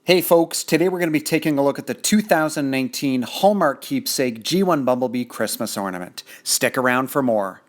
Hey folks, today we're going to be taking a look at the 2019 Hallmark Keepsake G1 Bumblebee Christmas Ornament. Stick around for more.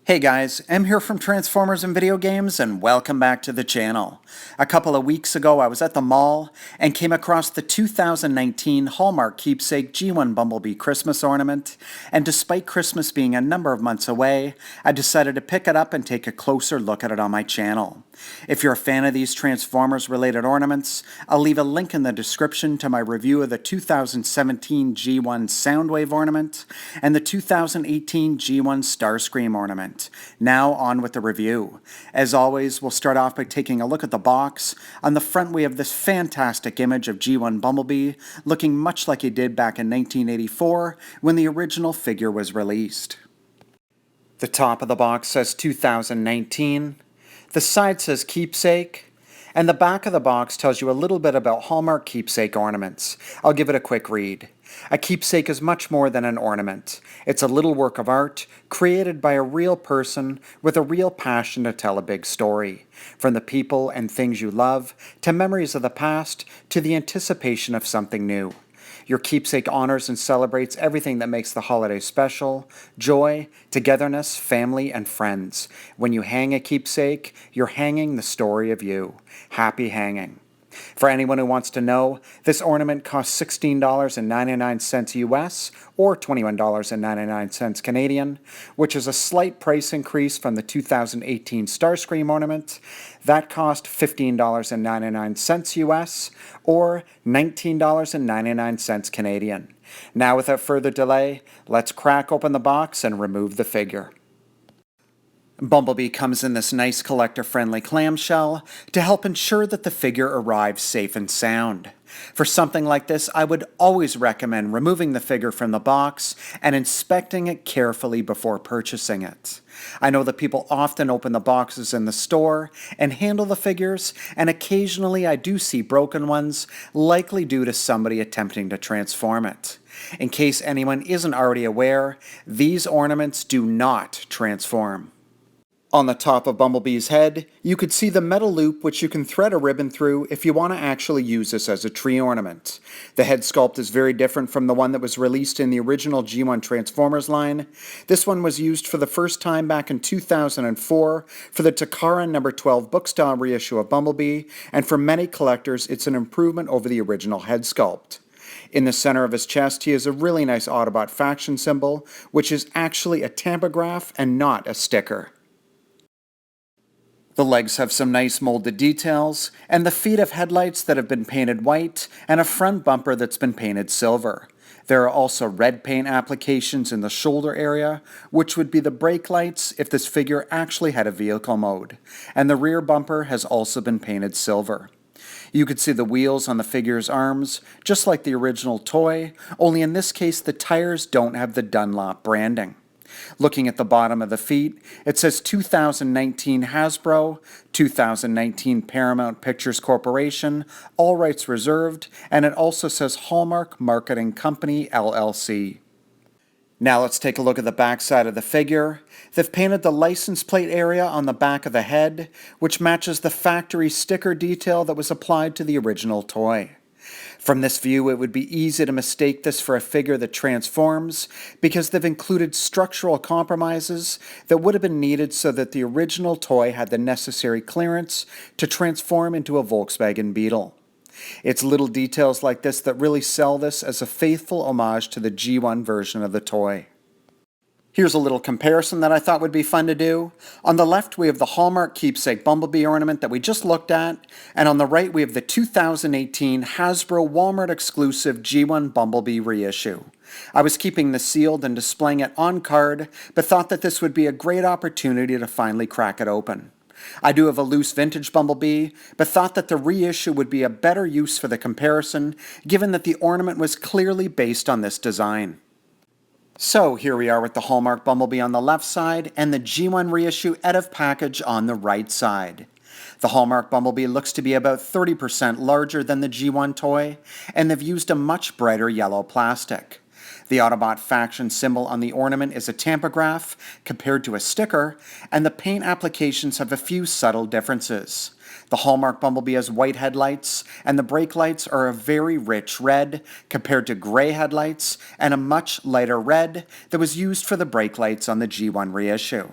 Hey guys, I'm here from Transformers and Video Games, and welcome back to the channel. A couple of weeks ago I was at the mall and came across the 2019 Hallmark Keepsake G1 Bumblebee Christmas Ornament, and despite Christmas being a number of months away, I decided to pick it up and take a closer look at it on my channel. If you're a fan of these Transformers related ornaments, I'll leave a link in the description to my review of the 2017 G1 Soundwave ornament and the 2018 G1 Starscream ornament. Now on with the review. As always, we'll start off by taking a look at the box. On the front we have this fantastic image of G1 Bumblebee looking much like he did back in 1984 when the original figure was released. The top of the box says 2019. The side says Keepsake, and the back of the box tells you a little bit about Hallmark Keepsake ornaments. I'll give it a quick read. A keepsake is much more than an ornament. It's a little work of art created by a real person with a real passion to tell a big story. From the people and things you love, to memories of the past, to the anticipation of something new. Your keepsake honors and celebrates everything that makes the holiday special: joy, togetherness, family, and friends. When you hang a keepsake, you're hanging the story of you. Happy hanging. For anyone who wants to know, this ornament costs $16.99 US or $21.99 Canadian, which is a slight price increase from the 2018 Starscream ornament. That cost $15.99 US or $19.99 Canadian. Now without further delay, let's crack open the box and remove the figure. Bumblebee comes in this nice collector-friendly clamshell to help ensure that the figure arrives safe and sound. For something like this, I would always recommend removing the figure from the box and inspecting it carefully before purchasing it. I know that people often open the boxes in the store and handle the figures, and occasionally I do see broken ones, likely due to somebody attempting to transform it. In case anyone isn't already aware, these ornaments do not transform. On the top of Bumblebee's head, you could see the metal loop which you can thread a ribbon through if you want to actually use this as a tree ornament. The head sculpt is very different from the one that was released in the original G1 Transformers line. This one was used for the first time back in 2004 for the Takara No. 12 book-style reissue of Bumblebee, and for many collectors it's an improvement over the original head sculpt. In the center of his chest he has a really nice Autobot faction symbol, which is actually a tampograph and not a sticker. The legs have some nice molded details, and the feet have headlights that have been painted white, and a front bumper that's been painted silver. There are also red paint applications in the shoulder area, which would be the brake lights if this figure actually had a vehicle mode, and the rear bumper has also been painted silver. You could see the wheels on the figure's arms, just like the original toy, only in this case the tires don't have the Dunlop branding. Looking at the bottom of the feet, it says 2019 Hasbro, 2019 Paramount Pictures Corporation, all rights reserved, and it also says Hallmark Marketing Company, LLC. Now let's take a look at the back side of the figure. They've painted the license plate area on the back of the head, which matches the factory sticker detail that was applied to the original toy. From this view, it would be easy to mistake this for a figure that transforms because they've included structural compromises that would have been needed so that the original toy had the necessary clearance to transform into a Volkswagen Beetle. It's little details like this that really sell this as a faithful homage to the G1 version of the toy. Here's a little comparison that I thought would be fun to do. On the left we have the Hallmark Keepsake Bumblebee ornament that we just looked at, and on the right we have the 2018 Hasbro Walmart Exclusive G1 Bumblebee reissue. I was keeping this sealed and displaying it on card, but thought that this would be a great opportunity to finally crack it open. I do have a loose vintage Bumblebee, but thought that the reissue would be a better use for the comparison, given that the ornament was clearly based on this design. So here we are with the Hallmark Bumblebee on the left side and the G1 reissue out of package on the right side. The Hallmark Bumblebee looks to be about 30% larger than the G1 toy, and they've used a much brighter yellow plastic. The Autobot faction symbol on the ornament is a tampograph compared to a sticker, and the paint applications have a few subtle differences. The Hallmark Bumblebee has white headlights, and the brake lights are a very rich red compared to gray headlights and a much lighter red that was used for the brake lights on the G1 reissue.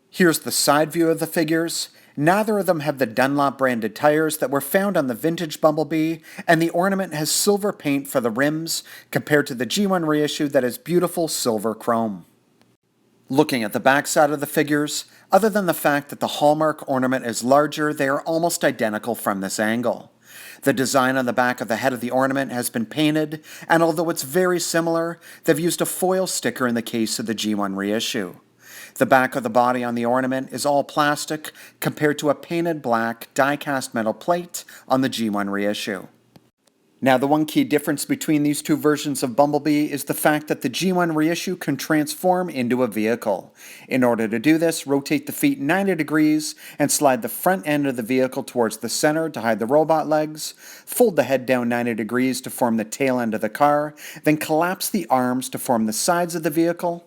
Here's the side view of the figures. Neither of them have the Dunlop branded tires that were found on the vintage Bumblebee, and the ornament has silver paint for the rims compared to the G1 reissue that has beautiful silver chrome. Looking at the back side of the figures, other than the fact that the Hallmark ornament is larger, they are almost identical from this angle. The design on the back of the head of the ornament has been painted, and although it's very similar, they've used a foil sticker in the case of the G1 reissue. The back of the body on the ornament is all plastic compared to a painted black die-cast metal plate on the G1 reissue. Now, the one key difference between these two versions of Bumblebee is the fact that the G1 reissue can transform into a vehicle. In order to do this, rotate the feet 90 degrees and slide the front end of the vehicle towards the center to hide the robot legs, fold the head down 90 degrees to form the tail end of the car, then collapse the arms to form the sides of the vehicle.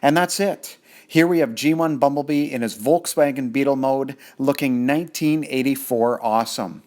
And that's it. Here we have G1 Bumblebee in his Volkswagen Beetle mode, looking 1984 awesome.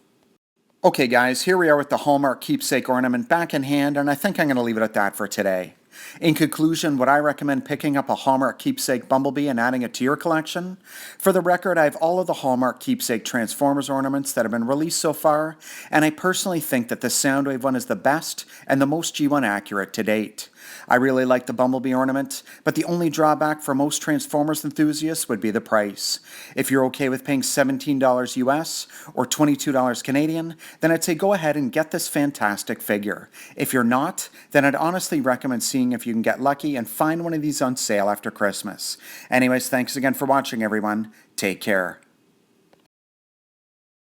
Okay guys, here we are with the Hallmark Keepsake ornament back in hand, and I think I'm going to leave it at that for today. In conclusion, would I recommend picking up a Hallmark Keepsake Bumblebee and adding it to your collection? For the record, I have all of the Hallmark Keepsake Transformers ornaments that have been released so far, and I personally think that the Soundwave one is the best and the most G1 accurate to date. I really like the Bumblebee ornament, but the only drawback for most Transformers enthusiasts would be the price. If you're okay with paying $17 US or $22 Canadian, then I'd say go ahead and get this fantastic figure. If you're not, then I'd honestly recommend seeing if you can get lucky and find one of these on sale after Christmas. Anyways, thanks again for watching, everyone. Take care.